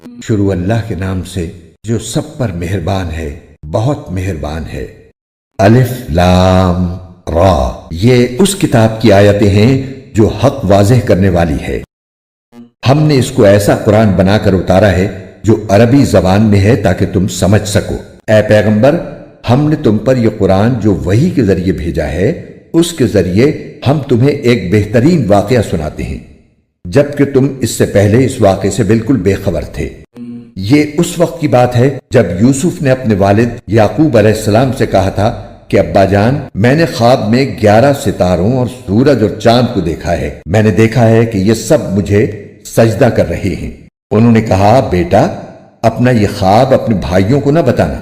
شروع اللہ کے نام سے جو سب پر مہربان ہے، بہت مہربان ہے۔ الف لام را، یہ اس کتاب کی آیتیں ہیں جو حق واضح کرنے والی ہے۔ ہم نے اس کو ایسا قرآن بنا کر اتارا ہے جو عربی زبان میں ہے تاکہ تم سمجھ سکو۔ اے پیغمبر، ہم نے تم پر یہ قرآن جو وحی کے ذریعے بھیجا ہے، اس کے ذریعے ہم تمہیں ایک بہترین واقعہ سناتے ہیں، جبکہ تم اس سے پہلے اس واقعے سے بالکل بے خبر تھے۔ یہ اس وقت کی بات ہے جب یوسف نے اپنے والد یعقوب علیہ السلام سے کہا تھا کہ ابا جان، میں نے خواب میں 11 ستاروں اور سورج اور چاند کو دیکھا ہے۔ میں نے دیکھا ہے کہ یہ سب مجھے سجدہ کر رہے ہیں۔ انہوں نے کہا، بیٹا، اپنا یہ خواب اپنے بھائیوں کو نہ بتانا،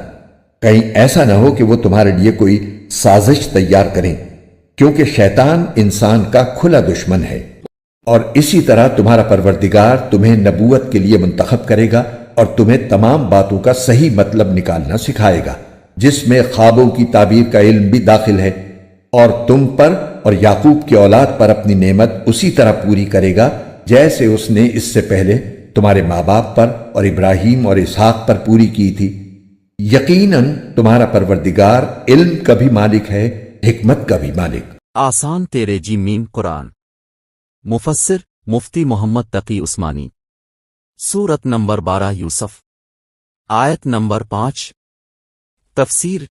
کہیں ایسا نہ ہو کہ وہ تمہارے لیے کوئی سازش تیار کریں، کیونکہ شیطان انسان کا کھلا دشمن ہے۔ اور اسی طرح تمہارا پروردگار تمہیں نبوت کے لیے منتخب کرے گا اور تمہیں تمام باتوں کا صحیح مطلب نکالنا سکھائے گا، جس میں خوابوں کی تعبیر کا علم بھی داخل ہے، اور تم پر اور یعقوب کی اولاد پر اپنی نعمت اسی طرح پوری کرے گا جیسے اس نے اس سے پہلے تمہارے ماں باپ پر اور ابراہیم اور اسحاق پر پوری کی تھی۔ یقیناً تمہارا پروردگار علم کا بھی مالک ہے، حکمت کا بھی مالک۔ آسان تیرے جی میم قرآن۔ مفسر مفتی محمد تقی عثمانی۔ سورت نمبر 12 یوسف، آیت نمبر 5۔ تفسیر۔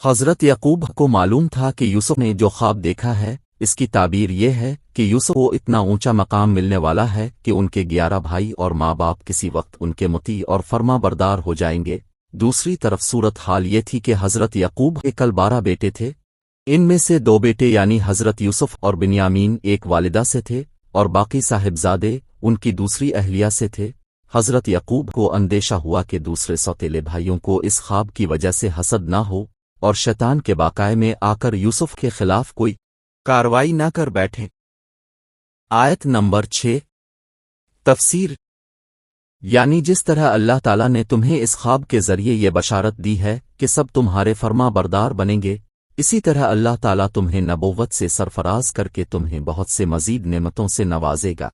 حضرت یعقوب کو معلوم تھا کہ یوسف نے جو خواب دیکھا ہے، اس کی تعبیر یہ ہے کہ یوسف کو اتنا اونچا مقام ملنے والا ہے کہ ان کے 11 بھائی اور ماں باپ کسی وقت ان کے مطیع اور فرما بردار ہو جائیں گے۔ دوسری طرف صورت حال یہ تھی کہ حضرت یعقوب کے کل 12 بیٹے تھے، ان میں سے 2 بیٹے یعنی حضرت یوسف اور بنیامین ایک والدہ سے تھے، اور باقی صاحبزادے ان کی دوسری اہلیہ سے تھے۔ حضرت یعقوب کو اندیشہ ہوا کہ دوسرے سوتیلے بھائیوں کو اس خواب کی وجہ سے حسد نہ ہو اور شیطان کے باقاعے میں آ کر یوسف کے خلاف کوئی کاروائی نہ کر بیٹھیں۔ آیت نمبر 6۔ تفسیر۔ یعنی جس طرح اللہ تعالیٰ نے تمہیں اس خواب کے ذریعے یہ بشارت دی ہے کہ سب تمہارے فرما بردار بنیں گے، اسی طرح اللہ تعالیٰ تمہیں نبوت سے سرفراز کر کے تمہیں بہت سے مزید نعمتوں سے نوازے گا۔